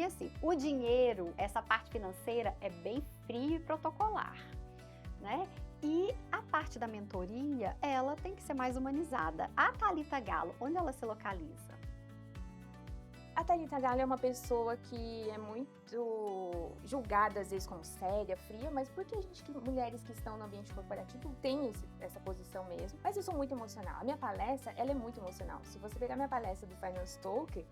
E assim, o dinheiro, essa parte financeira é bem frio e protocolar, né? E a parte da mentoria, ela tem que ser mais humanizada. A Thalita Gallo, onde ela se localiza? A Thalita Gallo é uma pessoa que é muito julgada, às vezes, como séria, fria, mas porque mulheres que estão no ambiente corporativo têm essa posição mesmo. Mas eu sou muito emocional. A minha palestra, ela é muito emocional. Se você pegar minha palestra do Finance Talk,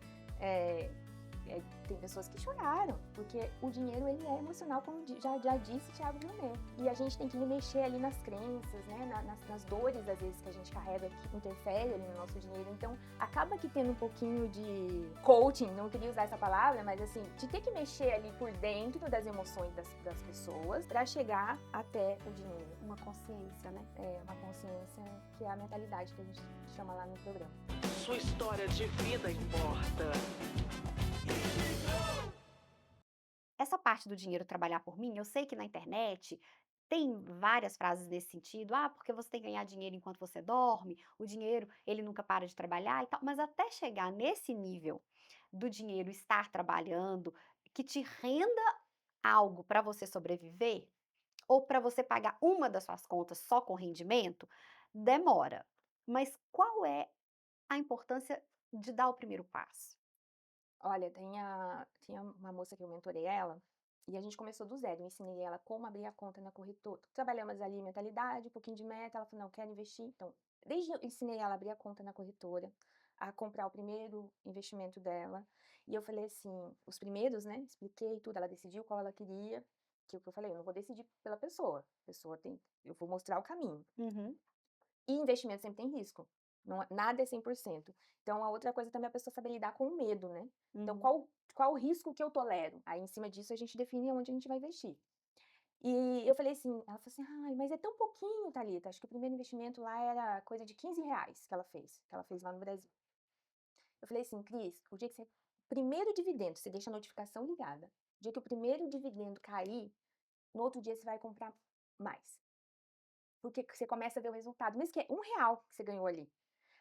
tem pessoas que choraram, porque o dinheiro, ele é emocional, como já disse Thiago Brunet. E a gente tem que mexer ali nas crenças, né, nas dores, às vezes, que a gente carrega, que interfere ali no nosso dinheiro. Então, acaba que tendo um pouquinho de coaching, não queria usar essa palavra, mas assim, de ter que mexer ali por dentro das emoções das pessoas para chegar até o dinheiro. Uma consciência, né? É, uma consciência que é a mentalidade que a gente chama lá no programa. Sua história de vida importa. Essa parte do dinheiro trabalhar por mim, eu sei que na internet tem várias frases nesse sentido, porque você tem que ganhar dinheiro enquanto você dorme, o dinheiro, ele nunca para de trabalhar e tal, mas até chegar nesse nível do dinheiro estar trabalhando, que te renda algo para você sobreviver, ou para você pagar uma das suas contas só com rendimento, demora. Mas qual é a importância de dar o primeiro passo? Olha, tinha uma moça que eu mentorei ela, e a gente começou do zero. Eu ensinei ela como abrir a conta na corretora. Trabalhamos ali mentalidade, um pouquinho de meta. Ela falou, não, quero investir. Então, desde eu ensinei ela a abrir a conta na corretora, a comprar o primeiro investimento dela. E eu falei assim, os primeiros, né? Expliquei tudo. Ela decidiu qual ela queria. Que é o que eu falei, eu não vou decidir pela pessoa. A pessoa eu vou mostrar o caminho. Uhum. E investimento sempre tem risco. Nada é 100%. Então, a outra coisa também é a pessoa saber lidar com o medo, né? Então, Uhum. qual o risco que eu tolero? Aí, em cima disso, a gente define onde a gente vai investir. E eu falei assim, ela falou assim, ai, mas é tão pouquinho, Thalita. Acho que o primeiro investimento lá era coisa de R$ 15 que ela fez lá no Brasil. Eu falei assim, Cris, o dia que você. Primeiro dividendo, você deixa a notificação ligada. O dia que o primeiro dividendo cair, no outro dia você vai comprar mais. Porque você começa a ver o resultado, mesmo que é R$ 1 que você ganhou ali.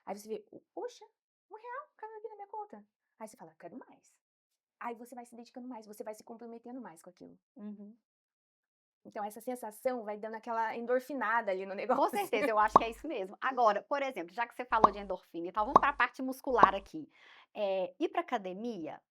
Aí você vê, poxa, R$ 1 caiu aqui na minha conta. Aí você fala, quero mais. Aí você vai se dedicando mais, você vai se comprometendo mais com aquilo. Uhum. Então essa sensação vai dando aquela endorfinada ali no Com negócio. certeza, eu acho que é isso mesmo. Agora, por exemplo, já que você falou de endorfina e tal, vamos para a parte muscular aqui. Ir para academia,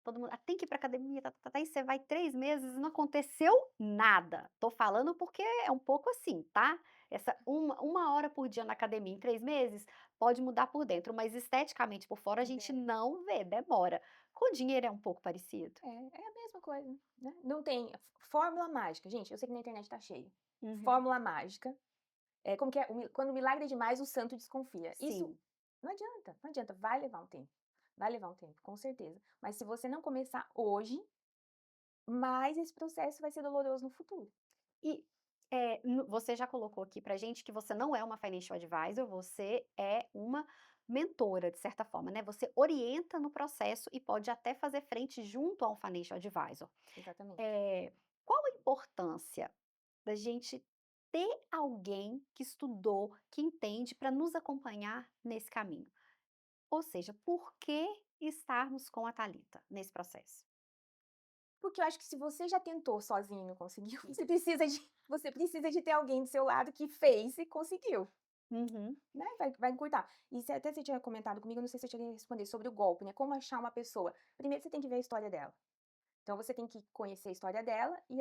todo mundo: tem que ir para academia, e você vai 3 meses e não aconteceu nada. Tô falando porque é um pouco assim, tá? Essa uma hora por dia na academia em 3 meses pode mudar por dentro, mas esteticamente por fora a gente não vê, demora. Com dinheiro é um pouco parecido? É a mesma coisa, né? Não tem fórmula mágica. Gente, eu sei que na internet tá cheio. Uhum. Fórmula mágica. Como que é? Quando o milagre é demais, o santo desconfia. Isso Sim. não adianta, não adianta. Vai levar um tempo. Vai levar um tempo, com certeza. Mas se você não começar hoje, mais esse processo vai ser doloroso no futuro. E, você já colocou aqui pra gente que você não é uma financial advisor, você é uma mentora, de certa forma, né, você orienta no processo e pode até fazer frente junto a um financial advisor. Exatamente. Qual a importância da gente ter alguém que estudou, que entende, para nos acompanhar nesse caminho? Ou seja, por que estarmos com a Thalita nesse processo? Porque eu acho que se você já tentou sozinho e não conseguiu, você precisa de ter alguém do seu lado que fez e conseguiu, Uhum. né, vai encurtar. E você tinha comentado comigo, eu não sei se eu cheguei a responder sobre o golpe, né, como achar uma pessoa. Primeiro você tem que ver a história dela. Então você tem que conhecer a história dela e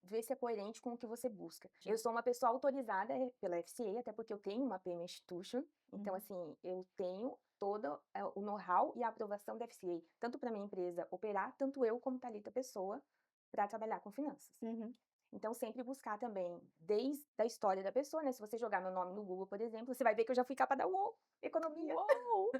ver se é coerente com o que você busca. Eu sou uma pessoa autorizada pela FCA, até porque eu tenho uma payment institution, então Uhum. assim, eu tenho todo o know-how e a aprovação da FCA, tanto para minha empresa operar, tanto eu como Thalita Pessoa, para trabalhar com finanças. Uhum. Então, sempre buscar também, desde a história da pessoa, né? Se você jogar meu nome no Google, por exemplo, você vai ver que eu já fui capa da UOL, Economia. Uou!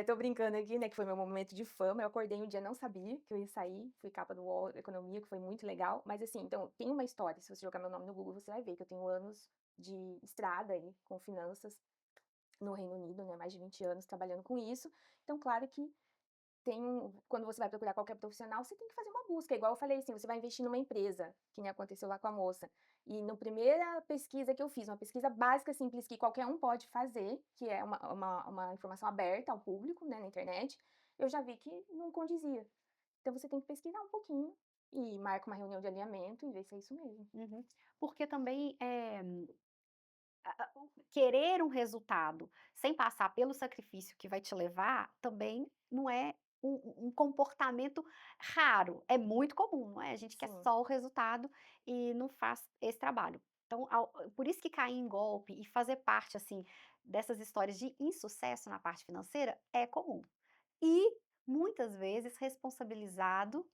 Tô brincando aqui, né? Que foi meu momento de fama. Eu acordei um dia, não sabia que eu ia sair. Fui capa do UOL Economia, que foi muito legal. Mas assim, então, tem uma história. Se você jogar meu nome no Google, você vai ver que eu tenho anos de estrada aí com finanças no Reino Unido, né? Mais de 20 anos trabalhando com isso. Então, claro que quando você vai procurar qualquer profissional, você tem que fazer uma busca. Igual eu falei assim, você vai investir numa empresa, que nem aconteceu lá com a moça. E na primeira pesquisa que eu fiz, uma pesquisa básica, simples, que qualquer um pode fazer, que é uma informação aberta ao público, né, na internet, eu já vi que não condizia. Então você tem que pesquisar um pouquinho e marca uma reunião de alinhamento e ver se é isso mesmo. Uhum. Porque também, querer um resultado sem passar pelo sacrifício que vai te levar, também não é um comportamento raro, é muito comum, não é? A gente quer Sim, só o resultado e não faz esse trabalho. Então, por isso que cair em golpe e fazer parte, assim, dessas histórias de insucesso na parte financeira é comum. E, muitas vezes, responsabilizado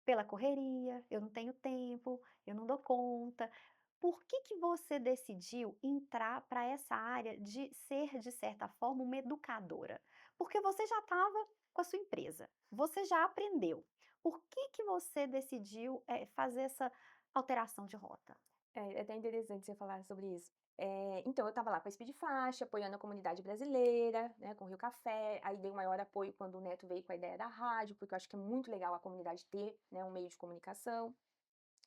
pela correria, eu não tenho tempo, eu não dou conta. Por que você decidiu entrar para essa área de ser, de certa forma, uma educadora? Porque você já estava com a sua empresa, você já aprendeu. Por que você decidiu, fazer essa alteração de rota? é até interessante você falar sobre isso. Então eu estava lá com a Speed Faixa, apoiando a comunidade brasileira, né, com o Rio Café, aí dei o maior apoio quando o Neto veio com a ideia da rádio, porque eu acho que é muito legal a comunidade ter, né, um meio de comunicação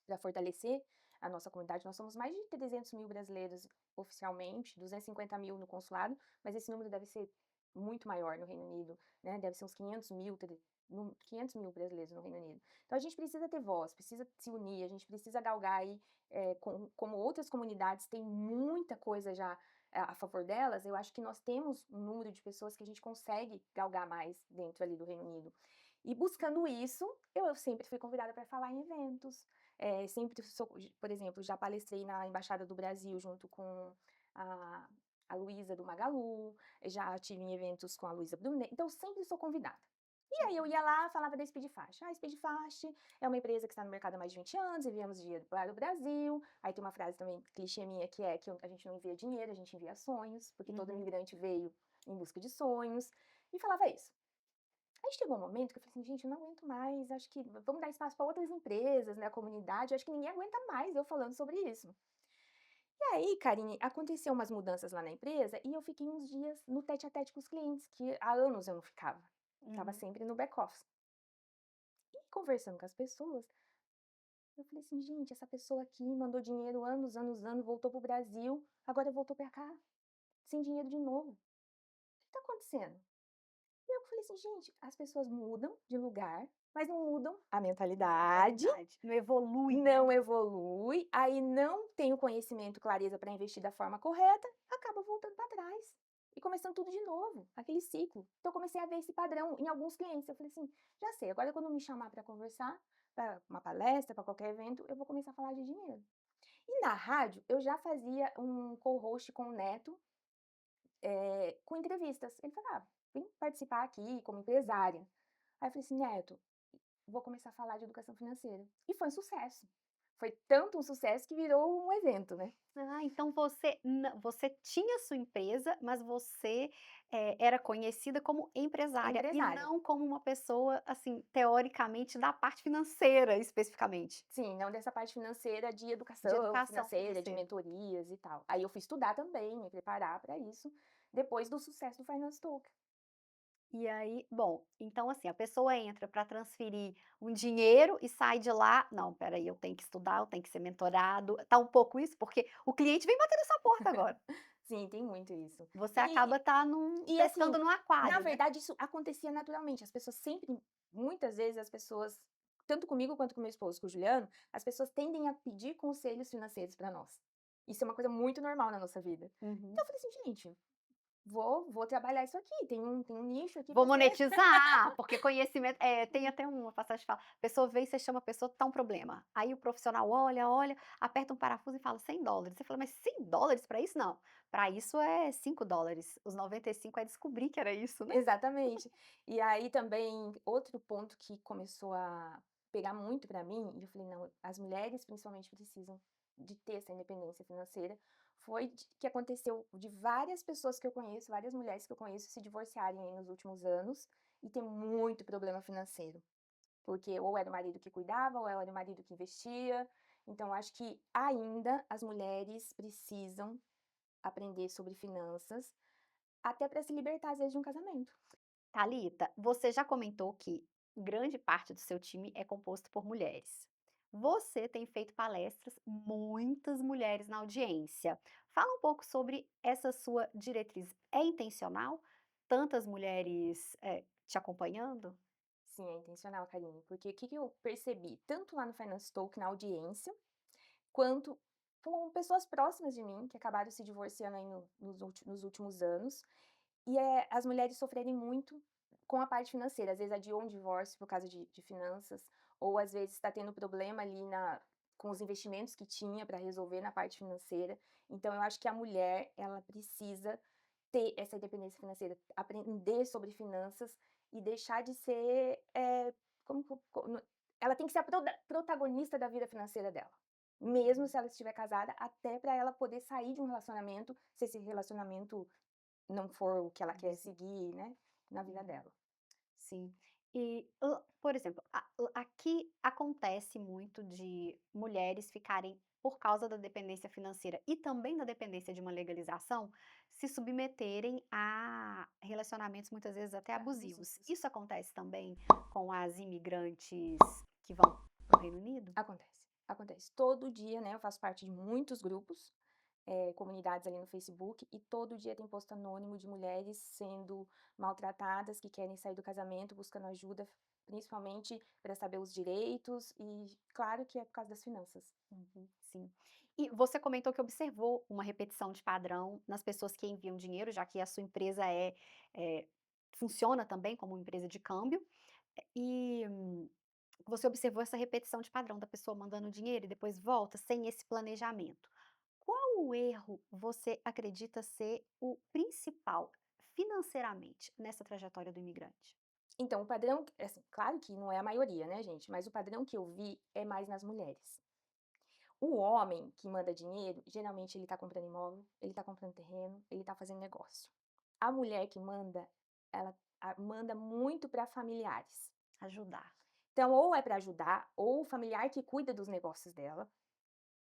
para fortalecer a nossa comunidade. Nós somos mais de 300 mil brasileiros oficialmente, 250 mil no consulado, mas esse número deve ser muito maior no Reino Unido, né? Deve ser uns 500 mil, 500 mil brasileiros no Reino Unido. Então a gente precisa ter voz, precisa se unir, a gente precisa galgar aí, como outras comunidades têm muita coisa já a favor delas, eu acho que nós temos um número de pessoas que a gente consegue galgar mais dentro ali do Reino Unido. E buscando isso, eu sempre fui convidada para falar em eventos, sempre sou, por exemplo, já palestrei na Embaixada do Brasil junto com a, a Luísa do Magalu, já tive em eventos com a Luísa Brunet, então eu sempre sou convidada. E aí eu ia lá, falava da Speed Fast. Ah, Speed Fast é uma empresa que está no mercado há mais de 20 anos, enviamos dinheiro para o Brasil. Aí tem uma frase também, clichê minha, que é que a gente não envia dinheiro, a gente envia sonhos, porque todo Uhum. imigrante veio em busca de sonhos. E falava isso. Aí chegou um momento que eu falei assim, gente, eu não aguento mais, acho que vamos dar espaço para outras empresas, né, a comunidade, acho que ninguém aguenta mais eu falando sobre isso. E aí, Karine, aconteceu umas mudanças lá na empresa e eu fiquei uns dias no tete a tete com os clientes, que há anos eu não ficava. Estava Uhum. sempre no back-office. E conversando com as pessoas, eu falei assim, gente, essa pessoa aqui mandou dinheiro anos, anos, anos, voltou pro Brasil, agora voltou para cá, sem dinheiro de novo. O que tá acontecendo? E eu falei assim, gente, as pessoas mudam de lugar, mas não mudam a mentalidade, Mentalidade. Não evolui, né? não evolui, aí não tem o conhecimento, clareza para investir da forma correta, acaba voltando para trás. E começando tudo de novo, aquele ciclo. Então eu comecei a ver esse padrão em alguns clientes. Eu falei assim, já sei, agora quando me chamar para conversar, para uma palestra, para qualquer evento, eu vou começar a falar de dinheiro. E na rádio, eu já fazia um co-host com o Neto, com entrevistas. Ele falava, ah, vem participar aqui como empresária. Aí eu falei assim, Neto, vou começar a falar de educação financeira. E foi um sucesso. Foi tanto um sucesso que virou um evento, né. Ah, então você tinha sua empresa, mas você, era conhecida como empresária e Empresária. não como uma pessoa, assim, teoricamente da parte financeira especificamente, Sim, não dessa parte financeira de de educação educação financeira, de financeira. mentorias e tal. Aí eu fui estudar também, me preparar para isso, depois do sucesso do Finance Talk. E aí, bom, então assim, a pessoa entra para transferir um dinheiro e sai de lá: "Não, espera aí, eu tenho que estudar, eu tenho que ser mentorado", tá um pouco isso? Porque o cliente vem bater nessa porta agora. Sim, tem muito isso. Você E acaba e pescando assim, no na aquário, né. verdade isso acontecia naturalmente, as pessoas sempre muitas vezes as pessoas, tanto comigo quanto com meu esposo, com o Juliano, as pessoas tendem a pedir conselhos financeiros para nós. Isso é uma coisa muito normal na nossa vida. Uhum. Então eu falei assim: "Gente, vou trabalhar isso aqui, tem um nicho aqui Vou para ser". monetizar, porque conhecimento tem até uma passagem que fala: a pessoa vem, você chama a pessoa, tá um problema. Aí o profissional olha, olha, aperta um parafuso e fala $100. Você fala: "Mas $100 para isso? Não, para isso é $5. Os 95 é descobrir que era isso, né". Exatamente. E aí também, outro ponto que começou a pegar muito pra mim, e eu falei: "Não, as mulheres principalmente precisam de ter essa independência financeira", foi que aconteceu de várias pessoas que eu conheço, várias mulheres que eu conheço se divorciarem aí nos últimos anos e ter muito problema financeiro. Porque ou era o marido que cuidava, ou era o marido que investia. Então acho que ainda as mulheres precisam aprender sobre finanças, até para se libertar às vezes de um casamento. Talita, você já comentou que grande parte do seu time é composto por mulheres. Você tem feito palestras, muitas mulheres na audiência. Fala um pouco sobre essa sua diretriz. É intencional? Tantas mulheres te acompanhando? Sim, é intencional, Karine, porque o que que eu percebi, tanto lá no Finance Talk, na audiência, quanto com pessoas próximas de mim, que acabaram se divorciando aí nos últimos anos, e as mulheres sofrerem muito com a parte financeira, às vezes adiou um divórcio por causa de finanças, ou às vezes está tendo problema ali com os investimentos que tinha para resolver na parte financeira. Então eu acho que a mulher, ela precisa ter essa independência financeira, aprender sobre finanças e deixar de ser, como que eu ela tem que ser a protagonista da vida financeira dela, mesmo se ela estiver casada, até para ela poder sair de um relacionamento, se esse relacionamento não for o que ela quer Abusivo. seguir, né, na vida Uhum. dela. Sim. E, por exemplo, aqui acontece muito de mulheres ficarem, por causa da dependência financeira e também da dependência de uma legalização, se submeterem a relacionamentos muitas vezes até abusivos. Abusivos. Isso acontece também com as imigrantes que vão para o Reino Unido? Acontece, acontece. Todo dia, né, eu faço parte de muitos grupos, comunidades ali no Facebook, e todo dia tem post anônimo de mulheres sendo maltratadas, que querem sair do casamento, buscando ajuda, principalmente para saber os direitos e claro que é por causa das finanças. Uhum, sim. E você comentou que observou uma repetição de padrão nas pessoas que enviam dinheiro, já que a sua empresa é funciona também como uma empresa de câmbio, e você observou essa repetição de padrão da pessoa mandando dinheiro e depois volta sem esse planejamento. Qual o erro você acredita ser o principal financeiramente nessa trajetória do imigrante? Então o padrão, assim, claro que não é a maioria, né, gente, mas o padrão que eu vi é mais nas mulheres. O homem que manda dinheiro, geralmente ele tá comprando imóvel, ele tá comprando terreno, ele tá fazendo negócio. A mulher que manda, ela manda muito para familiares. Ajudar. Então, ou é para ajudar, ou o familiar que cuida dos negócios dela.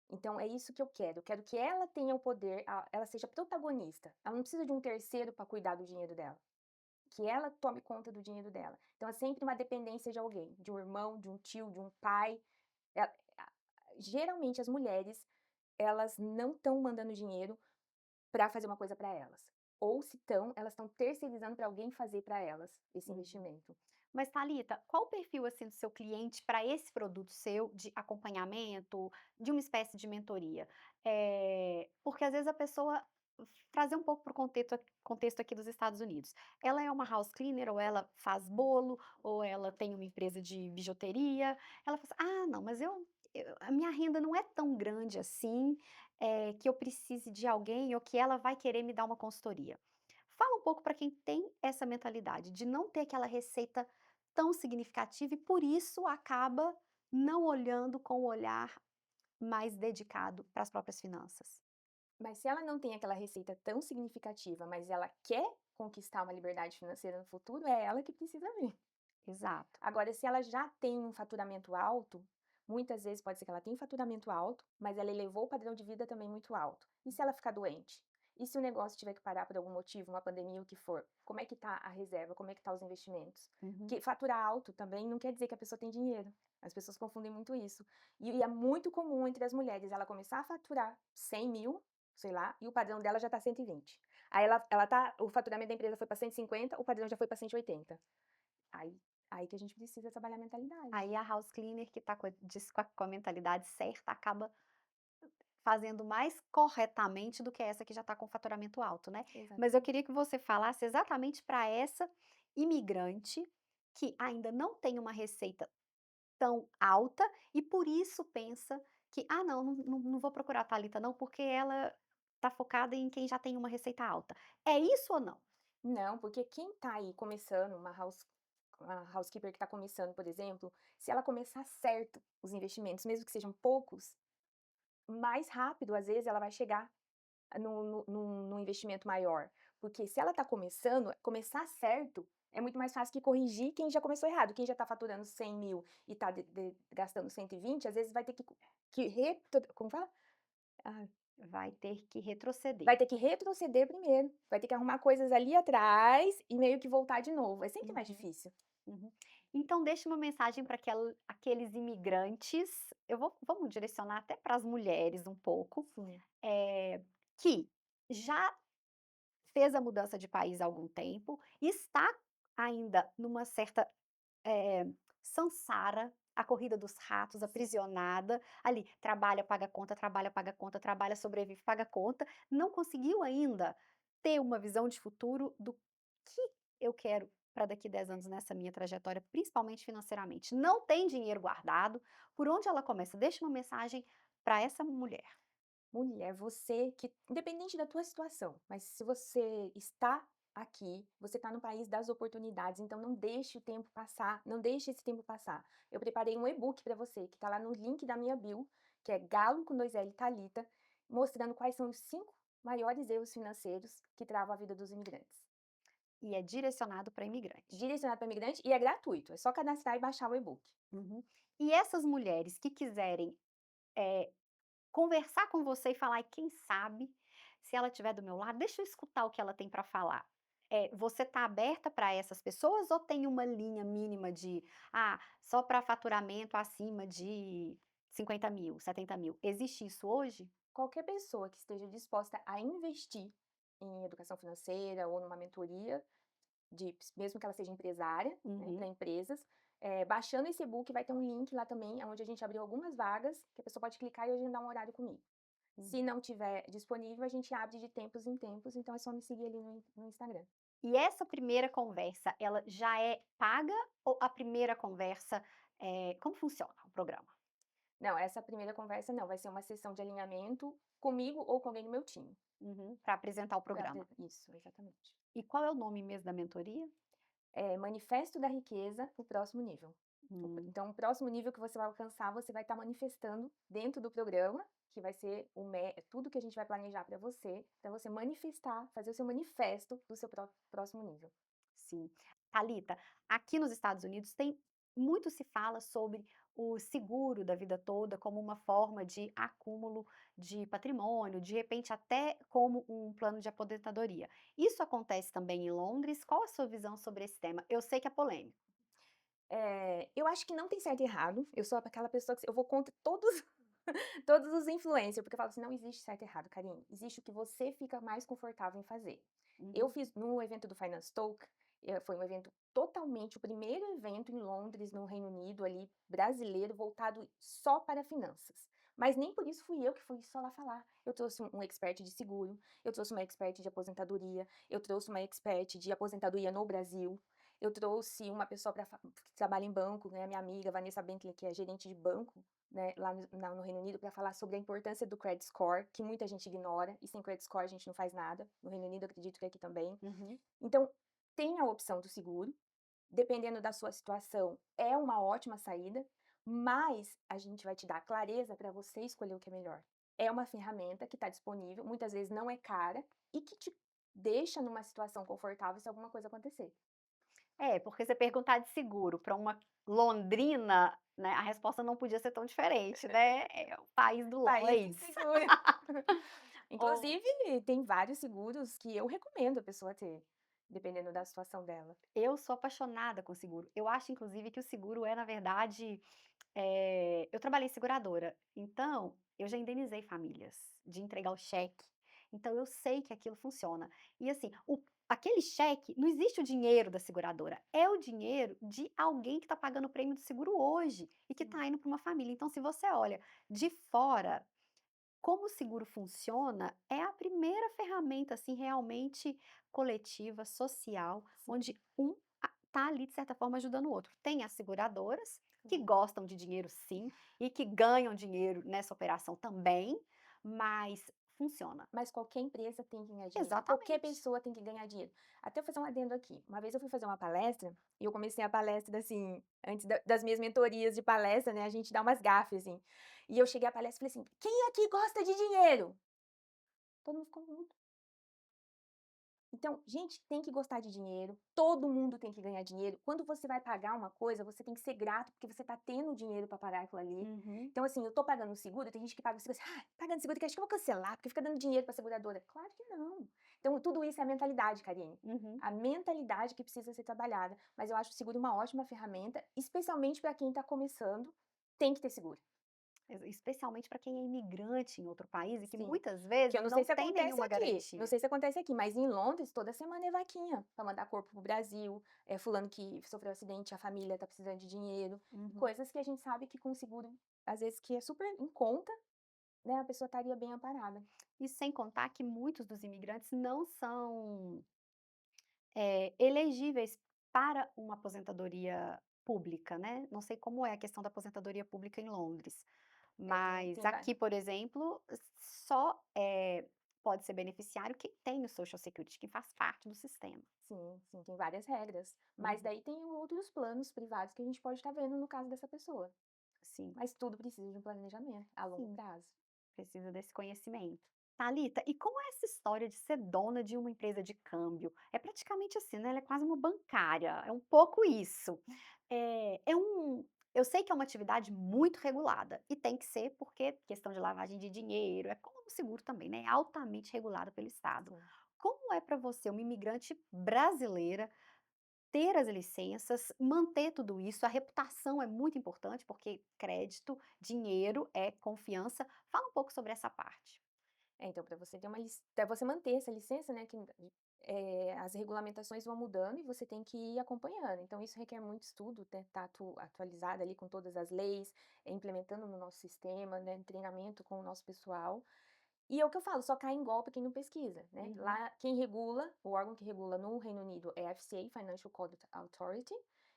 Então, é isso que eu quero. Eu quero que ela tenha o poder, ela seja protagonista. Ela não precisa de um terceiro para cuidar do dinheiro dela. Que ela tome conta do dinheiro dela. Então, é sempre uma dependência de alguém, de um irmão, de um tio, de um pai. Ela- a- Geralmente, as mulheres, elas não estão mandando dinheiro para fazer uma coisa para elas. Ou se estão, elas estão terceirizando para alguém fazer para elas esse Uhum. investimento. Mas Thalita, qual o perfil assim do seu cliente para esse produto seu de acompanhamento, de uma espécie de mentoria? Porque às vezes a pessoa trazer um pouco para o contexto aqui dos Estados Unidos. Ela é uma house cleaner, ou ela faz bolo, ou ela tem uma empresa de bijuteria. Ela fala assim, ah, não, mas a minha renda não é tão grande assim, que eu precise de alguém ou que ela vai querer me dar uma consultoria. Fala um pouco para quem tem essa mentalidade de não ter aquela receita tão significativa e por isso acaba não olhando com o olhar mais dedicado para as próprias finanças. Mas se ela não tem aquela receita tão significativa, mas ela quer conquistar uma liberdade financeira no futuro, é ela que precisa ver. Exato. Agora, se ela já tem um faturamento alto, muitas vezes pode ser que ela tenha um faturamento alto, mas ela elevou o padrão de vida também muito alto. E se ela ficar doente? E se o negócio tiver que parar por algum motivo, uma pandemia, o que for? Como é que tá a reserva? Como é que tá os investimentos? Uhum. Porque faturar alto também não quer dizer que a pessoa tem dinheiro. As pessoas confundem muito isso. E é muito comum entre as mulheres ela começar a faturar 100 mil, sei lá, e o padrão dela já tá 120. Aí o faturamento da empresa foi para 150, o padrão já foi para 180. Aí Aí que a gente precisa trabalhar a mentalidade. Aí a house cleaner que está com a mentalidade certa acaba fazendo mais corretamente do que essa que já está com faturamento alto, né. Mas eu Exatamente. queria que você falasse exatamente para essa imigrante que ainda não tem uma receita tão alta e por isso pensa que: "Ah não, não vou procurar a Thalita não, porque ela tá focada em quem já tem uma receita alta". É isso ou não? Não, porque quem tá aí começando, uma housekeeper que está começando, por exemplo, se ela começar certo os investimentos, mesmo que sejam poucos, mais rápido, às vezes, ela vai chegar no investimento maior. Porque se ela está começando, começar certo é muito mais fácil que corrigir quem já começou errado. Quem já está faturando 100 mil e está gastando 120, às vezes vai ter como fala? Ah, Vai ter que retroceder. vai ter que retroceder primeiro, vai ter que arrumar coisas ali atrás e meio que voltar de novo. É sempre mais Uhum, difícil. uhum. Então deixa uma mensagem para aqueles imigrantes, vamos direcionar até para as mulheres um pouco, Sim. que já fez a mudança de país há algum tempo, está ainda numa certa eh, Sansara, a corrida dos ratos, Sim. aprisionada, ali, trabalha, paga conta, trabalha, sobrevive, paga conta, não conseguiu ainda ter uma visão de futuro do que eu quero para daqui 10 anos nessa minha trajetória, principalmente financeiramente. Não tem dinheiro guardado, por onde ela começa? Deixa uma mensagem para essa mulher. Mulher, você que independente da tua situação, mas se você está aqui, você está no país das oportunidades, então não deixe o tempo passar, não deixe esse tempo passar. Eu preparei um e-book para você, que está lá no link da minha bio, que é Galo com 2 L Thalita, mostrando quais são os 5 maiores erros financeiros que travam a vida dos imigrantes. E é direcionado para imigrante. Direcionado para imigrante e é gratuito, é só cadastrar e baixar o e-book. Uhum. E essas mulheres que quiserem, eh, conversar com você e falar: "Ai, quem sabe, se ela estiver do meu lado, deixa eu escutar o que ela tem para falar". Você está aberta para essas pessoas ou tem uma linha mínima de, só para faturamento acima de 50.000, 70.000? Existe isso hoje? Qualquer pessoa que esteja disposta a investir em educação financeira ou numa mentoria mesmo que ela seja empresária, né, para Uhum, empresas, baixando esse e-book vai ter um link lá também, onde a gente abriu algumas vagas, que a pessoa pode clicar e agendar um horário comigo. Se uhum. não tiver disponível, a gente abre de tempos em tempos, então é só me seguir ali no Instagram. E essa primeira conversa, ela já é paga ou a primeira conversa, como funciona o programa? Não, essa primeira conversa não, vai ser uma sessão de alinhamento comigo ou com alguém do meu time. Uhum, para apresentar o programa. Isso, exatamente. E qual é o nome mesmo da mentoria? Manifesto da riqueza, o próximo nível. Hum. Então, o próximo nível que você vai alcançar, você vai estar manifestando dentro do programa, que vai ser tudo que a gente vai planejar para você manifestar, fazer o seu manifesto do seu próximo nível. Sim. Thalita, aqui nos Estados Unidos muito se fala sobre o seguro da vida toda como uma forma de acúmulo de patrimônio, de repente até como um plano de aposentadoria. Isso acontece também em Londres? Qual a sua visão sobre esse tema? Eu sei que é polêmico. Eu acho que não tem certo e errado, eu sou aquela pessoa que eu vou contra todos todos os influencers, porque eu falo assim: "Não existe certo e errado, Karine, existe o que você fica mais confortável em fazer". Eu Uhum. fiz no evento do Finance Talk, foi um evento totalmente o primeiro evento em Londres, no Reino Unido, ali, brasileiro, voltado só para finanças. Mas nem por isso fui eu que fui só lá falar. Eu trouxe um expert de seguro, eu trouxe uma expert de aposentadoria, eu trouxe uma expert de aposentadoria no Brasil, eu trouxe uma pessoa que trabalha em banco, né, minha amiga Vanessa Bentley, que é gerente de banco, né, lá no Reino Unido, para falar sobre a importância do credit score, que muita gente ignora, e sem credit score a gente não faz nada. No Reino Unido, acredito que aqui também. Uhum. Então, tem a opção do seguro, dependendo da sua situação, é uma ótima saída, mas a gente vai te dar clareza para você escolher o que é melhor. É uma ferramenta que está disponível, muitas vezes não é cara e que te deixa numa situação confortável se alguma coisa acontecer. Porque você perguntar de seguro para uma londrina, né, a resposta não podia ser tão diferente, né, é o país do País do Lloyds. seguro. Ô, Inclusive, tem vários seguros que eu recomendo a pessoa ter, dependendo da situação dela. eu sou apaixonada com seguro. Eu acho inclusive que o seguro é na verdade, eu trabalhei em seguradora, então eu já indenizei famílias de entregar o cheque, então eu sei que aquilo funciona. E assim, aquele cheque não existe o dinheiro da seguradora, é o dinheiro de alguém que está pagando o prêmio do seguro hoje e que Sim, está indo para uma família. Então se você olha de fora como o seguro funciona, é a primeira ferramenta, assim, realmente coletiva, social, sim, onde tá ali, de certa forma, ajudando o outro. Tem as seguradoras, que claro. gostam de dinheiro sim, e que ganham dinheiro nessa operação também, mas funciona. Mas qualquer empresa tem que ganhar dinheiro, qualquer Exatamente. pessoa tem que ganhar dinheiro. Até eu fazer um adendo aqui, uma vez eu fui fazer uma palestra, e eu comecei a palestra, assim, antes das minhas mentorias de palestra, né, a gente dá umas gafes, assim, e eu cheguei à palestra e falei assim: "Quem aqui gosta de dinheiro?" Todo mundo ficou mudo. Então, gente tem que gostar de dinheiro, todo mundo tem que ganhar dinheiro. Quando você vai pagar uma coisa, você tem que ser grato, porque você está tendo dinheiro para pagar aquilo ali. Uhum, Então, assim, eu tô pagando seguro, tem gente que paga o seguro assim, pagando seguro, que acho que eu vou cancelar, porque fica dando dinheiro para seguradora. Claro que não. Então, tudo isso é a mentalidade, Karine. uhum. A mentalidade que precisa ser trabalhada. Mas eu acho o seguro uma ótima ferramenta, especialmente para quem está começando, tem que ter seguro. Especialmente para quem é imigrante em outro país e que Sim. muitas Que eu vezes não sei não se tem acontece nenhuma aqui, não garantia. sei se acontece aqui, mas em Londres toda semana é vaquinha para mandar corpo pro Brasil, fulano que sofreu acidente, a família tá precisando de dinheiro, Uhum. coisas que a gente sabe que com seguro, às vezes que é super em conta, né, a pessoa estaria bem amparada. E sem contar que muitos dos imigrantes não são, elegíveis para uma aposentadoria pública, né. Não sei como é a questão da aposentadoria pública em Londres, É, tem mas tem va aqui, por exemplo, só, pode ser beneficiário quem tem o Social Security, quem faz parte do sistema. sim, sim, tem várias regras, mas Uhum. daí tem outros planos privados que a gente pode estar vendo no caso dessa pessoa, Sim, mas tudo precisa de um planejamento a longo sim. prazo. Precisa desse conhecimento. Talita, e como é essa história de ser dona de uma empresa de câmbio? É praticamente assim, né, ela é quase uma bancária, é um pouco isso. Eu sei que é uma atividade muito regulada, e tem que ser, porque questão de lavagem de dinheiro, é como o seguro também, né, é altamente regulada pelo Estado. Sim. Como é para você, uma imigrante brasileira, ter as licenças, manter tudo isso? A reputação é muito importante, porque crédito, dinheiro é confiança. Fala um pouco sobre essa parte. Então, para você ter uma para você manter essa licença, né, que, as regulamentações vão mudando e você tem que ir acompanhando. Então isso requer muito estudo, né, tá atualizada ali com todas as leis, implementando no nosso sistema, né, treinamento com o nosso pessoal. E é o que eu falo, só cai em golpe quem não pesquisa, né. Uhum, Lá quem regula, o órgão que regula no Reino Unido é a FCA, Financial Conduct Authority,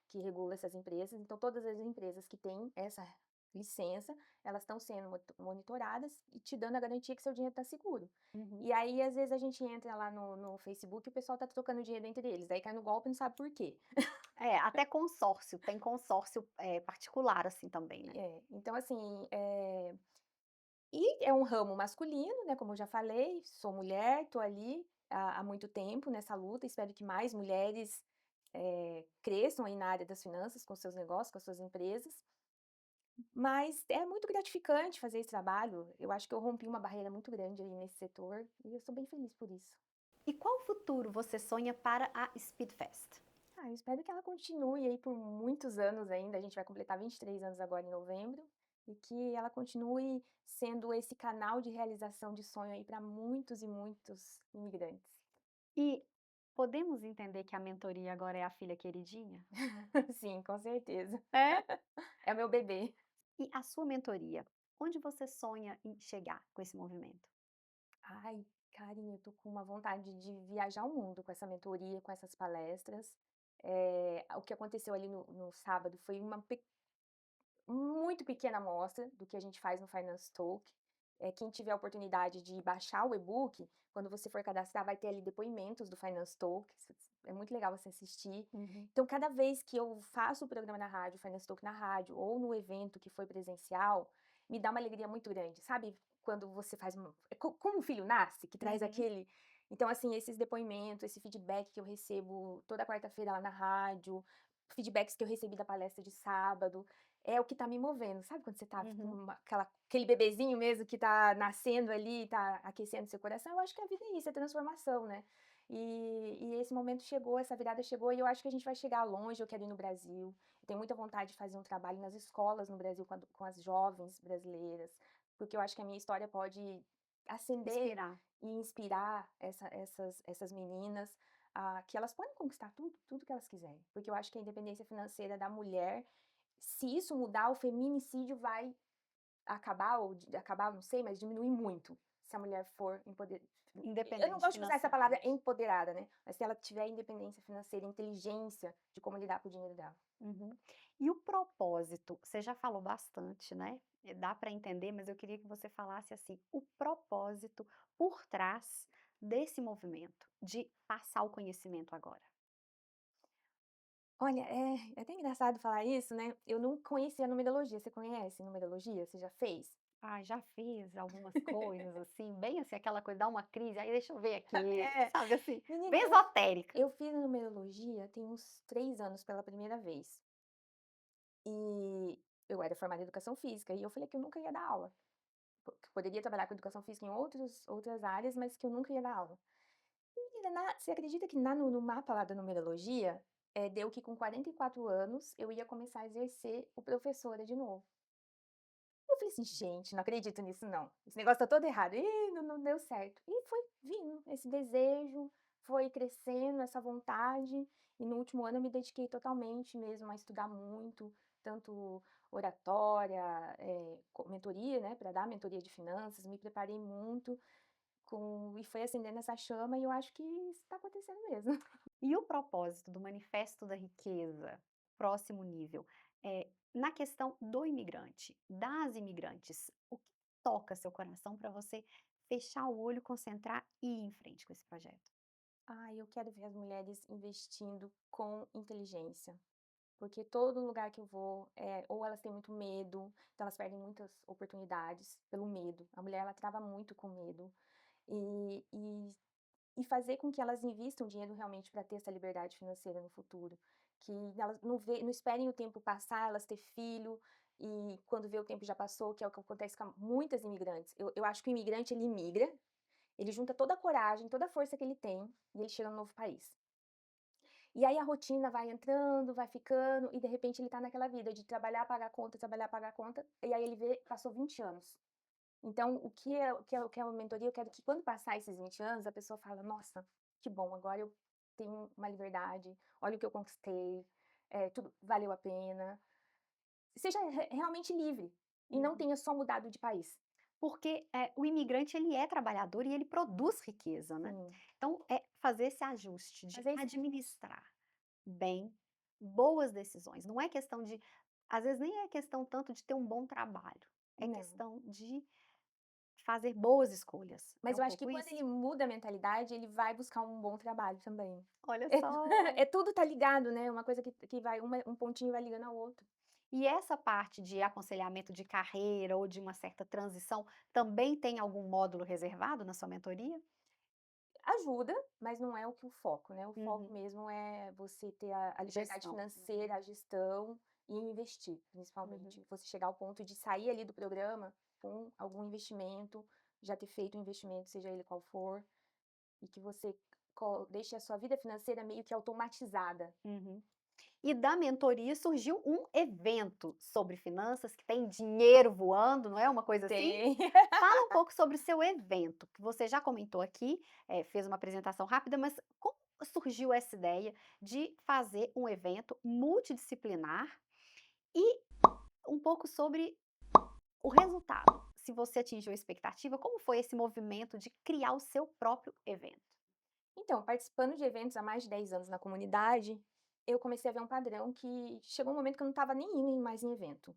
que regula essas empresas. Então todas as empresas que têm essa licença, elas estão sendo monitoradas e te dando a garantia que seu dinheiro está seguro. uhum. E aí, às vezes, a gente entra lá no Facebook e o pessoal tá trocando dinheiro entre eles, aí cai no golpe e não sabe por quê. É, até consórcio, tem consórcio, particular assim também, né. Então assim, e é um ramo masculino, né, como eu já falei, sou mulher, tô ali há muito tempo nessa luta, espero que mais mulheres, cresçam aí na área das finanças, com seus negócios, com as suas empresas. Mas é muito gratificante fazer esse trabalho, eu acho que eu rompi uma barreira muito grande aí nesse setor, e eu sou bem feliz por isso. E qual futuro você sonha para a Speedfest? Eu espero que ela continue aí por muitos anos ainda, a gente vai completar 23 anos agora em novembro, e que ela continue sendo esse canal de realização de sonho aí para muitos e muitos imigrantes. E podemos entender que a mentoria agora é a filha queridinha? Sim, com certeza. É? É o meu bebê. E a sua mentoria, onde você sonha em chegar com esse movimento? Ai, Karen, eu tô com uma vontade de viajar o mundo com essa mentoria, com essas palestras. O que aconteceu ali no sábado foi uma muito pequena amostra do que a gente faz no Finance Talk. Quem tiver a oportunidade de baixar o e-book, quando você for cadastrar, vai ter ali depoimentos do Finance Talk. É muito legal você assistir. Uhum, Então, cada vez que eu faço o programa na rádio, o Finance Talk na rádio, ou no evento que foi presencial, me dá uma alegria muito grande. Sabe quando você faz como um filho nasce, que traz uhum, aquele. Então, assim, esses depoimentos, esse feedback que eu recebo toda quarta-feira lá na rádio, feedbacks que eu recebi da palestra de sábado, é o que tá me movendo. Sabe quando você tá com uhum. aquele bebezinho mesmo que tá nascendo ali, tá aquecendo seu coração? Eu acho que a vida é isso, é transformação, né. E esse momento chegou, essa virada chegou e eu acho que a gente vai chegar longe, eu quero ir no Brasil. Eu tenho muita vontade de fazer um trabalho nas escolas no Brasil com as jovens brasileiras, porque eu acho que a minha história pode acender Inspirar. e inspirar essas meninas, que elas podem conquistar tudo que elas quiserem, porque eu acho que a independência financeira da mulher, se isso mudar, o feminicídio vai acabar ou acabar, não sei, mas diminuir muito, se a mulher for eu não Independente gosto de usar essa palavra financeiramente. empoderada, né, mas se ela tiver independência financeira, inteligência de como lidar com o dinheiro dela. Uhum. E o propósito? Você já falou bastante, né, dá para entender, mas eu queria que você falasse, assim, o propósito por trás desse movimento, de passar o conhecimento agora. Olha, é até engraçado falar isso, né, eu não conhecia a numerologia, você conhece numerologia? Você já fez? Ah, já fiz algumas coisas, assim, bem assim, aquela coisa, dá uma crise, aí deixa eu ver aqui, É. sabe, assim, Menina, bem esotérica. eu fiz numerologia tem uns 3 anos pela primeira vez. E eu era formada em educação física e eu falei que eu nunca ia dar aula, que poderia trabalhar com educação física em outras áreas, mas que eu nunca ia dar aula. Menina, você acredita que no mapa lá da numerologia, deu que com 44 anos eu ia começar a exercer o professora de novo. falei assim: "Gente, não acredito nisso não. Esse negócio tá todo errado. Ih, não deu certo". E foi vindo esse desejo, foi crescendo essa vontade, e no último ano eu me dediquei totalmente mesmo a estudar muito, tanto oratória, mentoria, né, para dar mentoria de finanças, me preparei muito e foi acendendo essa chama e eu acho que isso está acontecendo mesmo. E o propósito do Manifesto da Riqueza, próximo nível, na questão do imigrante, das imigrantes, o que toca seu coração para você fechar o olho, concentrar e ir em frente com esse projeto? Eu quero ver as mulheres investindo com inteligência. Porque todo lugar que eu vou, ou elas têm muito medo, então elas perdem muitas oportunidades pelo medo. A mulher ela trava muito com medo. E e e fazer com que elas invistam dinheiro realmente para ter essa liberdade financeira no futuro. Que elas não esperem o tempo passar, elas ter filho, e quando vê o tempo já passou, que é o que acontece com muitas imigrantes. Eu acho que o imigrante ele imigra, ele junta toda a coragem, toda a força que ele tem, e ele chega no novo país. E aí a rotina vai entrando, vai ficando, e de repente ele tá naquela vida de trabalhar, pagar conta, e aí ele vê, passou 20 anos. Então o que é uma mentoria, eu quero que quando passar esses 20 anos, a pessoa fala: "Nossa, que bom, agora eu tenho uma liberdade, olha o que eu conquistei, tudo valeu a pena". Seja realmente livre, e não Uhum. tenha só mudado de país. Porque, o imigrante ele é trabalhador e ele produz riqueza, né. Sim, Então, é fazer esse ajuste de fazer esse ajuste. administrar bem, boas decisões, não é questão de às vezes nem é questão tanto de ter um bom trabalho, é Não. questão de fazer boas escolhas, é Mas um eu acho que pouco quando isso? ele muda a mentalidade, ele vai buscar um bom trabalho também. Olha É só! tudo tá ligado, né, uma coisa que vai um pontinho vai ligando ao outro. E essa parte de aconselhamento de carreira ou de uma certa transição, também tem algum módulo reservado na sua mentoria? Ajuda, mas não é o foco, né, o foco Uhum. mesmo é você ter a liberdade Gestão. Uhum, financeira, a gestão e investir, uhum. principalmente. Você chegar ao ponto de sair ali do programa com algum investimento, já ter feito um investimento, seja ele qual for, e que você deixe a sua vida financeira meio que automatizada. Uhum. E da mentoria surgiu um evento sobre finanças que tem dinheiro voando, não é uma coisa assim? Tem. Fala um pouco sobre o seu evento, que você já comentou aqui, fez uma apresentação rápida, mas como surgiu essa ideia de fazer um evento multidisciplinar e um pouco sobre o resultado? Se você atingiu a expectativa, como foi esse movimento de criar o seu próprio evento? Então, participando de eventos há mais de 10 anos na comunidade, eu comecei a ver um padrão que chegou um momento que eu não estava nem indo mais em evento.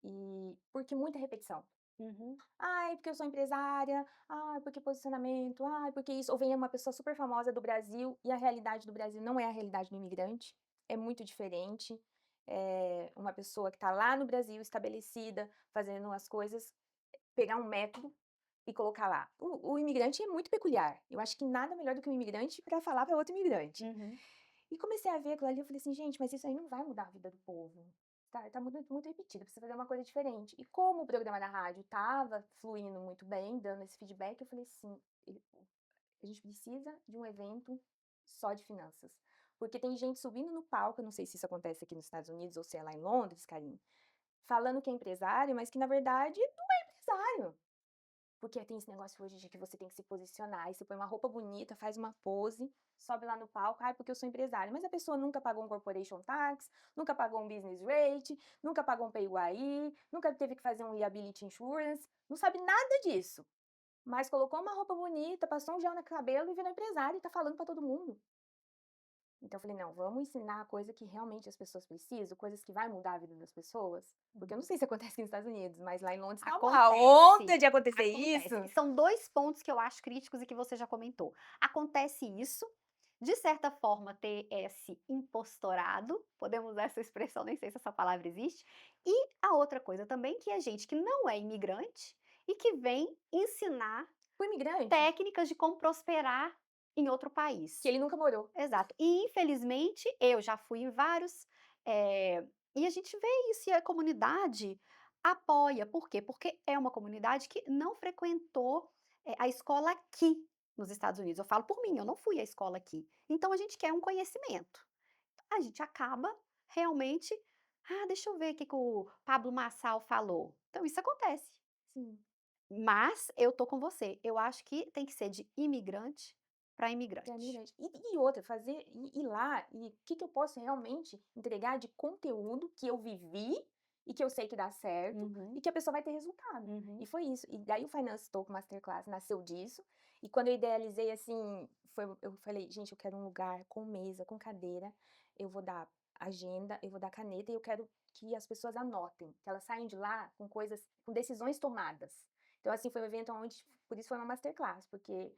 E porque muita repetição. Uhum, Ai, porque eu sou empresária, ai, porque posicionamento, ai, porque isso. Ou vem uma pessoa super famosa do Brasil e a realidade do Brasil não é a realidade do imigrante, é muito diferente. É uma pessoa que está lá no Brasil, estabelecida, fazendo as coisas, pegar um método e colocar lá. O imigrante é muito peculiar. Eu acho que nada melhor do que um imigrante para falar para outro imigrante. uhum, E comecei a ver aquilo ali, eu falei assim: "Gente, mas isso aí não vai mudar a vida do povo. Tá muito repetido, precisa fazer uma coisa diferente". E como o programa da rádio estava fluindo muito bem, dando esse feedback, eu falei assim: A gente precisa de um evento só de finanças". Porque tem gente subindo no palco, eu não sei se isso acontece aqui nos Estados Unidos ou se é lá em Londres, Karine, falando que é empresário, mas que na verdade não é empresário. Porque tem esse negócio hoje de que você tem que se posicionar, e você põe uma roupa bonita, faz uma pose, sobe lá no palco: "Ai, porque eu sou empresária", mas a pessoa nunca pagou um corporation tax, nunca pagou um business rate, nunca pagou um PAYE, nunca teve que fazer um liability insurance, não sabe nada disso, mas colocou uma roupa bonita, passou um gel no cabelo e virou empresária e tá falando pra todo mundo. Então eu falei: "Não, vamos ensinar a coisa que realmente as pessoas precisam, coisas que vai mudar a vida das pessoas", porque eu não uhum. sei se acontece aqui nos Estados Unidos, mas lá em Londres tá uma onda Acontece, de acontecer isso. acontece. E são 2 pontos que eu acho críticos e que você já comentou. Acontece isso, de certa forma ter esse impostorado, podemos usar essa expressão, nem sei se essa palavra existe, e a outra coisa também que é gente que não é imigrante e que vem ensinar O imigrante, técnicas de como prosperar em outro que país. ele nunca morou. Exato. E infelizmente eu já fui em vários, e a gente vê isso e a comunidade apoia. Por quê? Porque é uma comunidade que não frequentou, a escola aqui nos Estados Unidos. Eu falo por mim, eu não fui à escola aqui. Então a gente quer um conhecimento. A gente acaba realmente Ah, deixa eu ver o que que o Pablo Marçal falou. Então isso acontece. Sim, Mas eu tô com você, eu acho que tem que ser de imigrante para pra imigrante. imigrante. E outra, fazer ir lá e o que que eu posso realmente entregar de conteúdo que eu vivi e que eu sei que dá certo Uhum, e que a pessoa vai ter resultado. E uhum. foi isso. E daí o Finance Talk Masterclass nasceu disso. E quando eu idealizei assim, eu falei, gente, eu quero um lugar com mesa, com cadeira, eu vou dar agenda, eu vou dar caneta e eu quero que as pessoas anotem, que elas saiam de lá com coisas, com decisões tomadas. Então, assim, foi um evento onde, por isso foi uma masterclass, porque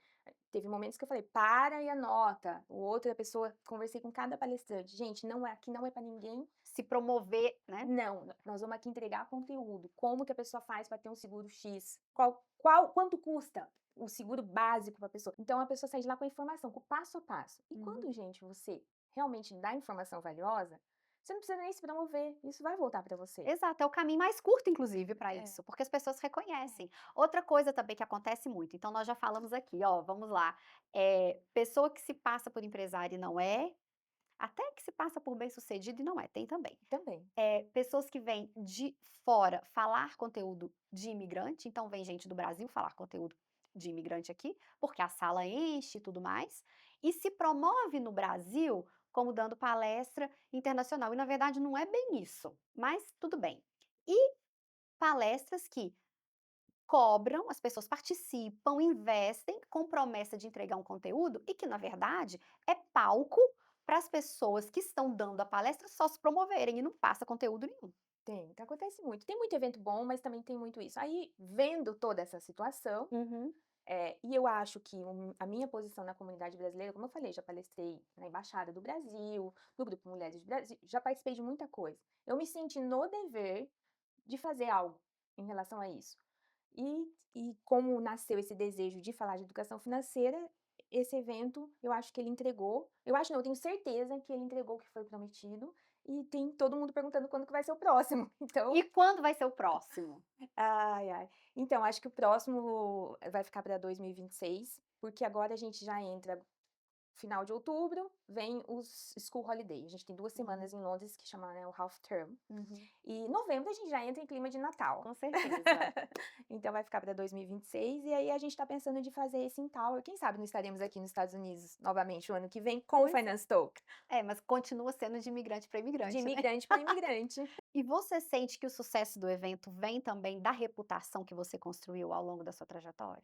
teve momentos que eu falei: "Para e anota". O outro, a pessoa conversei com cada palestrante: "Gente, não é aqui não é para ninguém, Se promover, né. não, nós vamos aqui entregar conteúdo. Como que a pessoa faz para ter um seguro X? Quanto custa o seguro básico para a pessoa?". Então a pessoa sai de lá com a informação, com o passo a passo. E Uhum. quando, gente, você realmente dá informação valiosa, você não precisa nem se promover, isso vai voltar para você. Exato, é o caminho mais curto inclusive para É, isso, porque as pessoas é. reconhecem. Outra coisa também que acontece muito, então nós já falamos aqui, ó, vamos lá, pessoa que se passa por empresária e não é, até que se passa por bem-sucedido e não é, tem também. Também. Pessoas que vêm de fora falar conteúdo de imigrante, então vem gente do Brasil falar conteúdo de imigrante aqui, porque a sala enche e tudo mais, e se promove no Brasil como dando palestra internacional, e na verdade não é bem isso, mas tudo bem. E palestras que cobram, as pessoas participam, investem com promessa de entregar um conteúdo e que, na verdade, é palco para as pessoas que estão dando a palestra só se promoverem e não passa conteúdo nenhum. Tem, então acontece muito. Tem muito evento bom, mas também tem muito isso. Aí, vendo toda essa situação, Uhum, e eu acho que a minha posição na comunidade brasileira, como eu falei, já palestrei na Embaixada do Brasil, no Grupo Mulheres do Brasil, já participei de muita coisa. Eu me senti no dever de fazer algo em relação a isso. E como nasceu esse desejo de falar de educação financeira, esse evento, eu acho que ele entregou, eu acho não, eu tenho certeza que ele entregou o que foi prometido, e tem todo mundo perguntando quando que vai ser o próximo. Então, e quando vai ser o próximo? ai, ai. Então, acho que o próximo vai ficar para 2026, porque agora a gente já entra final de outubro, vem os school holiday. A gente tem 2 semanas Uhum, em Londres que chama, né, o half term. uhum, E novembro a gente já entra em clima de Natal. com certeza. Então vai ficar para 2026 e aí a gente está pensando de fazer esse em Tower. Quem sabe não estaremos aqui nos Estados Unidos novamente o ano que vem com o Pois é. Finance Talk, Mas continua sendo de imigrante para de imigrante, né. imigrante para imigrante. E você sente que o sucesso do evento vem também da reputação que você construiu ao longo da sua trajetória?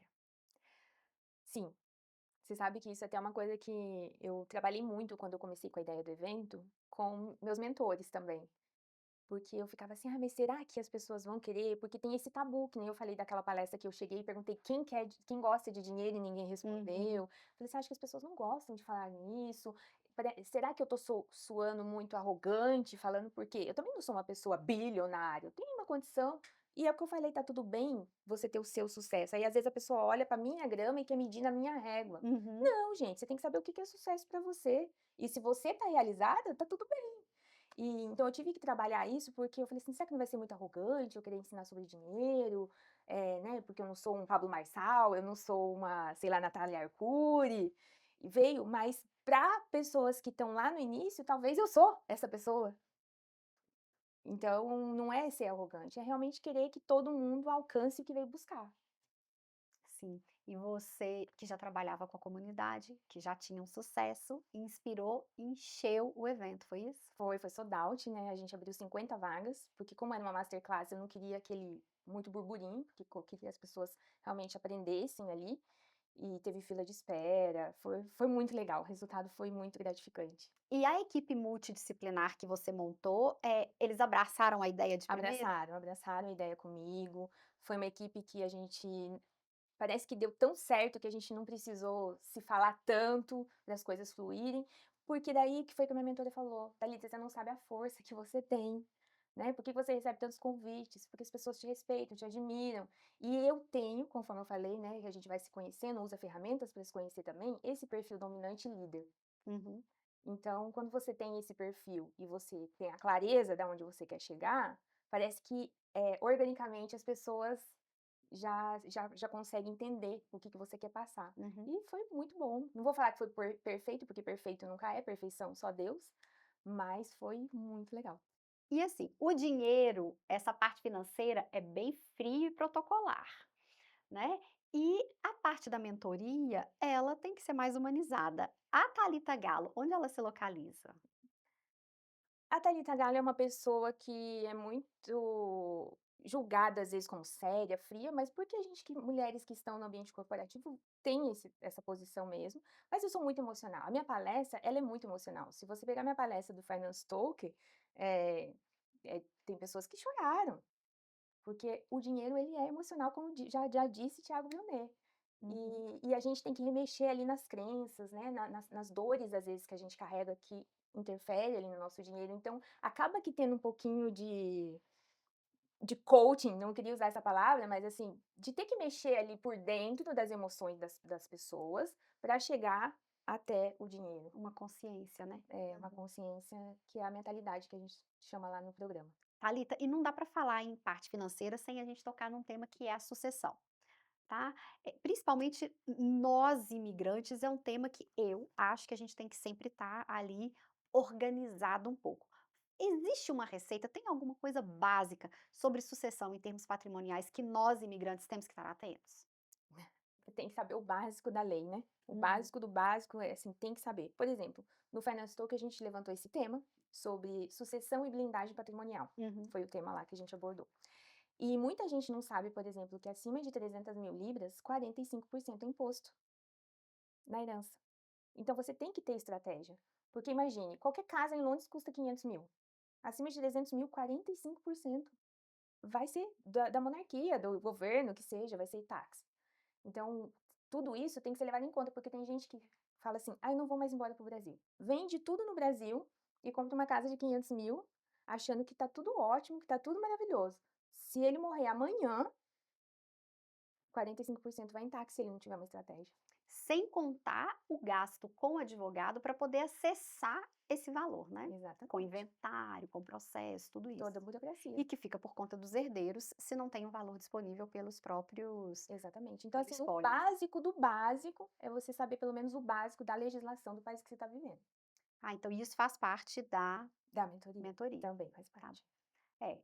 Sim, você sabe que isso é até uma coisa que eu trabalhei muito quando eu comecei com a ideia do evento, com meus mentores também. Porque eu ficava assim: "Ah, mas será que as pessoas vão querer?", porque tem esse tabu, que nem eu falei daquela palestra que eu cheguei e perguntei: quem gosta de dinheiro?", e ninguém Uhum, respondeu. Falei: "Você acha que as pessoas não gostam de falar nisso? Será que eu tô soando muito arrogante falando?", porque eu também não sou uma pessoa bilionária, eu tenho uma condição, e é o que eu falei: "Tá tudo bem você ter o seu sucesso". Aí às vezes a pessoa olha pra minha grama e quer medir na minha régua. uhum. Não, gente, você tem que saber o que que é sucesso pra você, e se você tá realizada, tá tudo bem. E então eu tive que trabalhar isso, porque eu falei assim: "Será que não vai ser muito arrogante eu querer ensinar sobre dinheiro?", né, porque eu não sou um Pablo Marçal, eu não sou uma, sei lá, Natália Arcuri. E veio, mas para pessoas que estão lá no início, talvez eu sou essa pessoa. Então não é ser arrogante, é realmente querer que todo mundo alcance o que veio buscar. Sim. E você que já trabalhava com a comunidade, que já tinha um sucesso, inspirou, encheu o evento, foi isso? Foi sold out, né, a gente abriu 50 vagas, porque como era uma masterclass eu não queria aquele muito burburinho, porque eu queria que as pessoas realmente aprendessem ali, e teve fila de espera, foi muito legal, o resultado foi muito gratificante. E a equipe multidisciplinar que você montou, eles abraçaram a ideia de primeira? Abraçaram a ideia comigo, foi uma equipe que a gente parece que deu tão certo que a gente não precisou se falar tanto, das coisas fluírem, porque daí que foi que a minha mentora falou: "Thalita, você não sabe a força que você tem, né, por que você recebe tantos convites? Porque as pessoas te respeitam, te admiram". E eu tenho, conforme eu falei, né, que a gente vai se conhecendo, usa ferramentas para se conhecer também, esse perfil dominante líder. Uhum. Então, quando você tem esse perfil e você tem a clareza da onde você quer chegar, parece que, organicamente as pessoas já conseguem entender o que que você quer passar. Uhum. E foi muito bom. Não vou falar que foi perfeito, porque perfeito nunca é, perfeição só Deus, mas foi muito legal. E assim, o dinheiro, essa parte financeira é bem frio e protocolar, né. E a parte da mentoria, ela tem que ser mais humanizada. A Thalita Gallo, onde ela se localiza? A Thalita Gallo é uma pessoa que é muito julgada, às vezes, como séria, fria, mas porque a gente que mulheres que estão no ambiente corporativo tem essa posição mesmo, mas eu sou muito emocional. A minha palestra, ela é muito emocional. Se você pegar minha palestra do Finance Talk, eh tem pessoas que choraram, porque o dinheiro ele é emocional, como já disse Tiago Brunet. Uhum. E a gente tem que remexer ali nas crenças, né, nas dores, às vezes, que a gente carrega que interfere ali no nosso dinheiro. Então, acaba que tendo um pouquinho de coaching, não queria usar essa palavra, mas assim, de ter que mexer ali por dentro das emoções das pessoas para chegar até o dinheiro. Uma consciência, né. É uma consciência que é a mentalidade que a gente chama lá no programa. Thalita, e não dá para falar em parte financeira sem a gente tocar num tema que é a sucessão, tá. Principalmente nós imigrantes é um tema que eu acho que a gente tem que sempre estar ali organizado um pouco. Existe uma receita, tem alguma coisa básica sobre sucessão em termos patrimoniais que nós imigrantes temos que estar atentos? Tem que saber o básico da lei, né. O Uhum, básico do básico é assim, tem que saber. Por exemplo, no Finance Talk a gente levantou esse tema sobre sucessão e blindagem patrimonial. uhum. Foi o tema lá que a gente abordou. E muita gente não sabe, por exemplo, que acima de 300.000 libras, 45% é imposto na herança. Então você tem que ter estratégia, porque imagine, qualquer casa em Londres custa 500.000, acima de 300.000, 45% vai ser da monarquia, do governo, que seja, vai ser taxa. Então, tudo isso tem que ser levado em conta, porque tem gente que fala assim: "Ai, não vou mais embora para o Brasil". Vende tudo no Brasil e compra uma casa de 500.000, achando que tá tudo ótimo, que tá tudo maravilhoso. Se ele morrer amanhã, 45% vai em taxa se ele não tiver uma estratégia. Sem contar o gasto com advogado para poder acessar esse valor, né. Com Exatamente. inventário, com processo, tudo isso. Toda a burocracia. E que fica por conta dos herdeiros, se não tem um valor disponível pelos próprios Exatamente. Então, pelo assim, o espólio. básico do básico é você saber pelo menos o básico da legislação do país que você está vivendo. Ah, então isso faz parte da Da mentoria mentoria. também faz Tá. parte.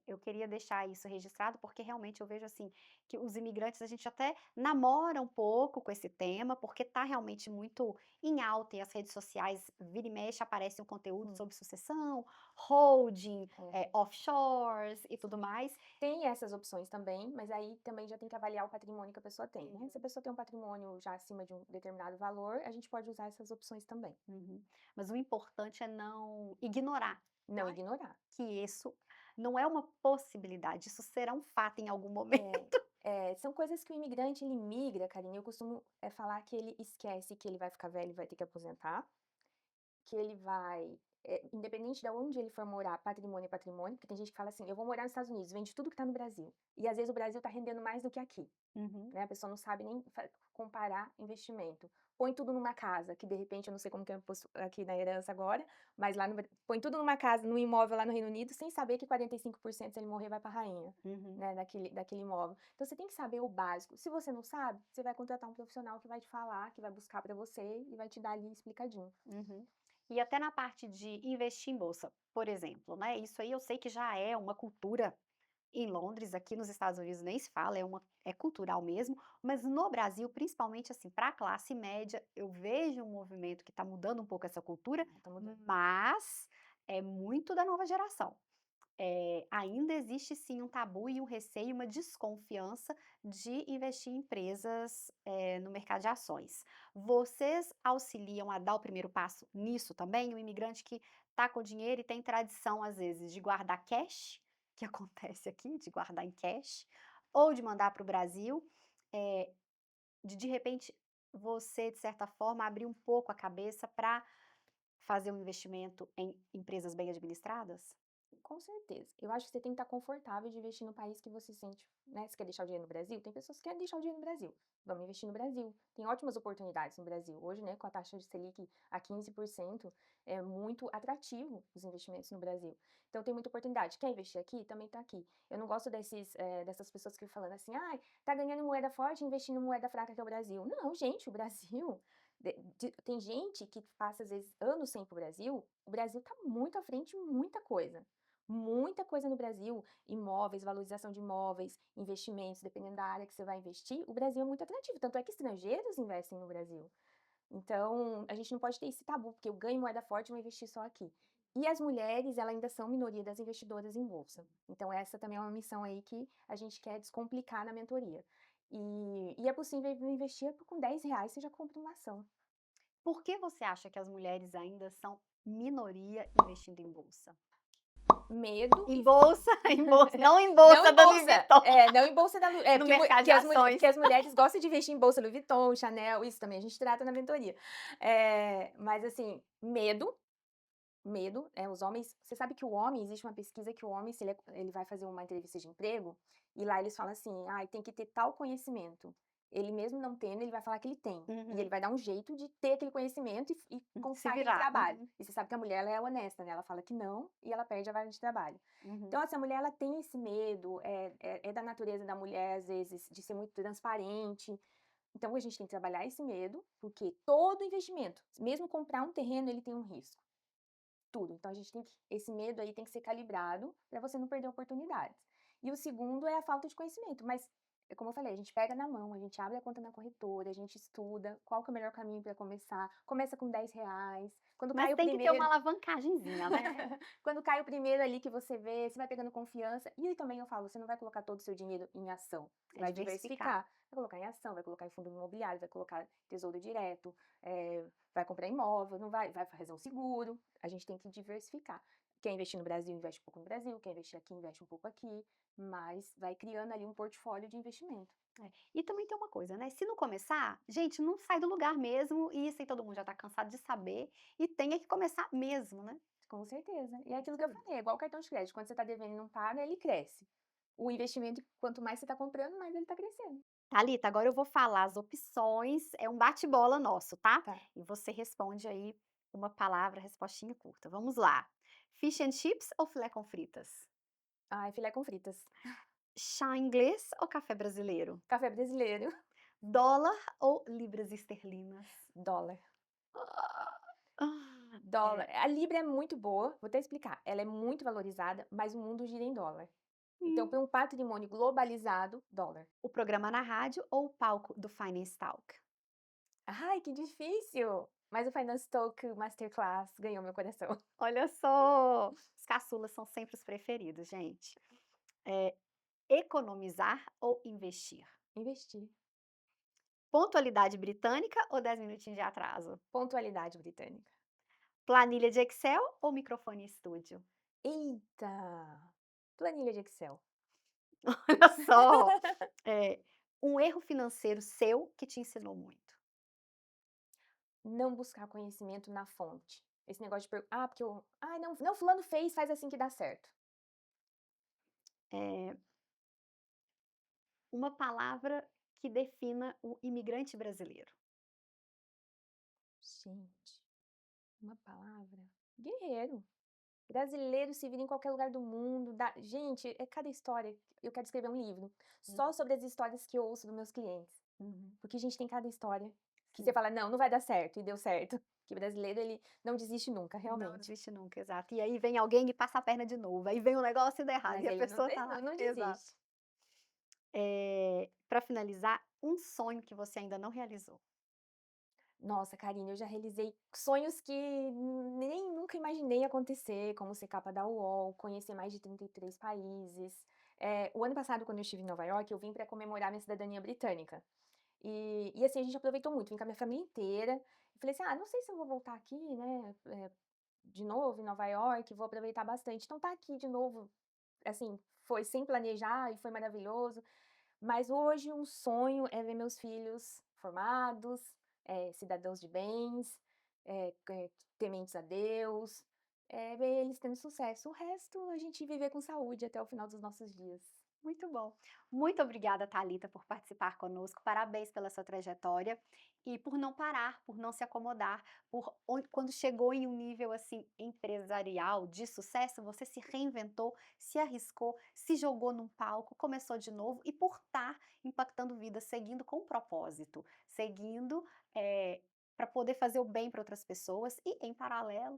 Eu queria deixar isso registrado, porque realmente eu vejo, assim, que os imigrantes a gente até namora um pouco com esse tema, porque tá realmente muito em alta e as redes sociais, vira e mexe, aparece um conteúdo Hum, sobre sucessão, holding, é. offshores e tudo mais. Tem essas opções também, mas aí também já tem que avaliar o patrimônio que a pessoa tem, né. Se a Uhum, pessoa tem um patrimônio já acima de um determinado valor, a gente pode usar essas opções também. uhum. Mas o importante é não ignorar, Não ignorar. que isso não é uma possibilidade, isso será um fato em algum momento. É, são coisas que o imigrante ele migra, Karine, eu costumo, falar que ele esquece que ele vai ficar velho e vai ter que aposentar, que ele vai, independente de onde ele for morar, patrimônio é patrimônio, porque tem gente que fala assim: "Eu vou morar nos Estados Unidos", vende tudo que está no Brasil, e às vezes o Brasil está rendendo mais do que aqui. Uhum, Né, a pessoa não sabe nem comparar investimento. Põe tudo numa casa, que de repente eu não sei como que é o imposto aqui na herança agora, mas lá no põe tudo numa casa, num imóvel lá no Reino Unido, sem saber que 45% se ele morrer vai para a rainha, uhum, né, daquele imóvel. Então você tem que saber o básico. Se você não sabe, você vai contratar um profissional que vai te falar, que vai buscar para você e vai te dar ali explicadinho. uhum. E até na parte de investir em bolsa, por exemplo, né, isso aí eu sei que já é uma cultura em Londres, aqui nos Estados Unidos nem se fala, é cultural mesmo, mas no Brasil, principalmente, assim, para a classe média, eu vejo um movimento que está mudando um pouco essa cultura, Tá mudando. mas é muito da nova geração. Ainda existe sim um tabu e um receio, uma desconfiança de investir em empresas, no mercado de ações. Vocês auxiliam a dar o primeiro passo nisso também? O imigrante que está com dinheiro e tem tradição, às vezes, de guardar cash, que acontece aqui, de guardar em cash, ou de mandar para o Brasil, eh, de repente, você, de certa forma, abrir um pouco a cabeça para fazer um investimento em empresas bem administradas? Com certeza. Eu acho que você tem que estar confortável de investir no país que você sente, né, você quer deixar o dinheiro no Brasil? Tem pessoas que querem deixar o dinheiro no Brasil. Vamos investir no Brasil. Tem ótimas oportunidades no Brasil. Hoje, né, com a taxa de Selic a 15%, é muito atrativo os investimentos no Brasil. Então tem muita oportunidade. Quer investir aqui? Também está aqui. Eu não gosto dessas pessoas que falam assim: "Ai, tá ganhando moeda forte investindo em moeda fraca que é o Brasil". Não, gente, o Brasil tem gente que passa às vezes anos sem ir para o Brasil está muito à frente em muita coisa. Muita coisa no Brasil, imóveis, valorização de imóveis, investimentos, dependendo da área que você vai investir, o Brasil é muito atrativo, tanto é que estrangeiros investem no Brasil. Então, a gente não pode ter esse tabu, porque eu ganho moeda forte, vou investir só aqui. E as mulheres, elas ainda são minoria das investidoras em bolsa. Então, essa também é uma missão aí que a gente quer descomplicar na mentoria. E é possível investir com R$ 10, você já compra uma ação. Por que você acha que as mulheres ainda são minoria investindo em bolsa? Medo Em bolsa, em bolsa, não em Não bolsa em da Louis bolsa, Vuitton, não em bolsa da Lu no porque mercado de ações. as mulheres gostam de investir em bolsa Louis Vuitton, Chanel, isso também a gente trata na mentoria. Mas assim, medo, os homens você sabe que o homem existe uma pesquisa que o homem se ele vai fazer uma entrevista de emprego, e lá eles falam assim: "Ai, tem que ter tal conhecimento". Ele mesmo não tendo, ele vai falar que ele tem, e ele Uhum. vai dar um jeito de ter aquele conhecimento e Se conquistar aquele virar. trabalho. Uhum, E você sabe que a mulher ela é honesta, né, ela fala que não, e ela perde a vaga de trabalho. uhum. Então, essa mulher ela tem esse medo, é da natureza da mulher, às vezes, de ser muito transparente. Então, a gente tem que trabalhar esse medo, porque todo investimento, mesmo comprar um terreno, ele tem um risco. Tudo. Então, a gente tem que esse medo aí tem que ser calibrado para você não perder oportunidades. E o segundo é a falta de conhecimento, mas, como eu falei, a gente pega na mão, a gente abre a conta na corretora, a gente estuda qual que é o melhor caminho para começar, começa com R$ 10, quando Mas cai o tem que ter uma primeiro alavancagenzinha, né. quando cai o primeiro ali que você vê, você vai pegando confiança. E também eu falo, você não vai colocar todo o seu dinheiro em ação, você É vai diversificar. diversificar. Vai colocar em ação, vai colocar em fundo imobiliário, vai colocar tesouro direto, vai comprar imóvel, não vai fazer um seguro. A gente tem que diversificar. Quer investir no Brasil, investe um pouco no Brasil. Quer investir aqui, investe um pouco aqui. Mas vai criando ali um portfólio de investimento. É. E também tem uma coisa, né, se não começar, gente, não sai do lugar mesmo, e isso aí todo mundo já tá cansado de saber, e tem é que começar mesmo, né. Com certeza. E é É aquilo isso que eu aí. falei, é igual o cartão de crédito. Quando você está devendo e não paga, ele cresce. O investimento, quanto mais você está comprando, mais ele está crescendo. Thalita, agora eu vou falar as opções, é um bate-bola nosso, tá. Tá. E você responde aí uma palavra, respostinha curta. Vamos lá. Fish and chips ou filé com fritas? Ai, filé com fritas. Chá inglês ou café brasileiro? Café brasileiro. Dólar ou libras esterlinas? Dólar. É. Dólar. A libra é muito boa, vou até explicar. Ela é muito valorizada, mas o mundo gira em dólar. Então, Hum. para um patrimônio globalizado, dólar. O programa na rádio ou o palco do Finance Talk? Ai, que difícil! Mas o Finance Talk Masterclass ganhou meu coração. Olha só, os caçulas são sempre os preferidos, gente. Economizar ou investir? Investir. Pontualidade britânica ou 10 minutinhos de atraso? Pontualidade britânica. Planilha de Excel ou microfone estúdio? Eita! Planilha de Excel. Olha só, é, um erro financeiro seu que te ensinou muito. Não buscar conhecimento na fonte. Esse negócio de porque eu. Ah, não, não, fulano fez, faz assim que dá certo. É, uma palavra que defina o imigrante brasileiro. Gente, uma palavra. Guerreiro. Brasileiro se vira em qualquer lugar do mundo. Gente, é cada história. Eu quero escrever um livro só sobre as histórias que eu ouço dos meus clientes. Uhum, Porque a gente tem cada história que você sim. fala, não, não vai dar certo, e deu certo. Que brasileiro, ele não desiste nunca, Não realmente. desiste nunca, exato. E aí vem alguém e passa a perna de novo, aí vem um negócio e dá errado, Mas e a ele não, pessoa tá lá. não Exato. desiste. Para finalizar, um sonho que você ainda não realizou. Nossa, Karine, eu já realizei sonhos que nem nunca imaginei acontecer, como ser capa da UOL, conhecer mais de 33 países. O ano passado, quando eu estive em Nova York, eu vim para comemorar minha cidadania britânica. E assim, a gente aproveitou muito, vim com a minha família inteira. E falei assim: não sei se eu vou voltar aqui, né, de novo em Nova York, vou aproveitar bastante. Então tá aqui de novo, assim, foi sem planejar e foi maravilhoso. Mas hoje um sonho é ver meus filhos formados, cidadãos de bens, tementes a Deus, ver eles tendo sucesso. O resto a gente viver com saúde até o final dos nossos dias. Muito bom. Muito obrigada, Thalita, por participar conosco. Parabéns pela sua trajetória e por não parar, por não se acomodar, quando chegou em um nível assim empresarial de sucesso, você se reinventou, se arriscou, se jogou num palco, começou de novo e por estar impactando vidas, seguindo com propósito, seguindo para poder fazer o bem para outras pessoas e em paralelo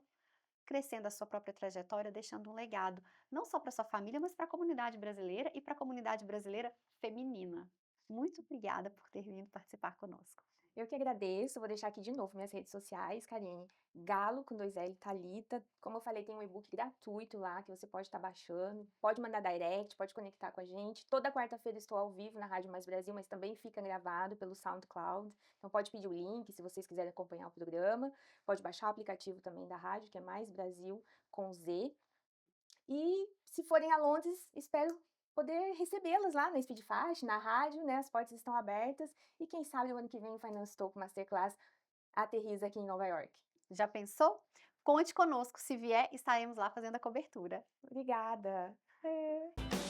crescendo a sua própria trajetória, deixando um legado, não só para sua família, mas para a comunidade brasileira e para a comunidade brasileira feminina. Muito obrigada por ter vindo participar conosco. Eu que agradeço, vou deixar aqui de novo minhas redes sociais, Karine, Galo com 2 L, Thalita. Como eu falei, tem um e-book gratuito lá que você pode estar baixando, pode mandar direct, pode conectar com a gente. Toda quarta-feira estou ao vivo na Rádio Mais Brasil, mas também fica gravado pelo SoundCloud. Então pode pedir o link se vocês quiserem acompanhar o programa. Pode baixar o aplicativo também da rádio, que é Mais Brasil com Z. E se forem a Londres, espero poder recebê-las lá na Speedfast, na rádio, né? As portas estão abertas. E quem sabe o ano que vem o Finance Talk Masterclass aterriza aqui em Nova York. Já pensou? Conte conosco, se vier, estaremos lá fazendo a cobertura. Obrigada.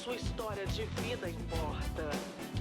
Sua história de vida importa.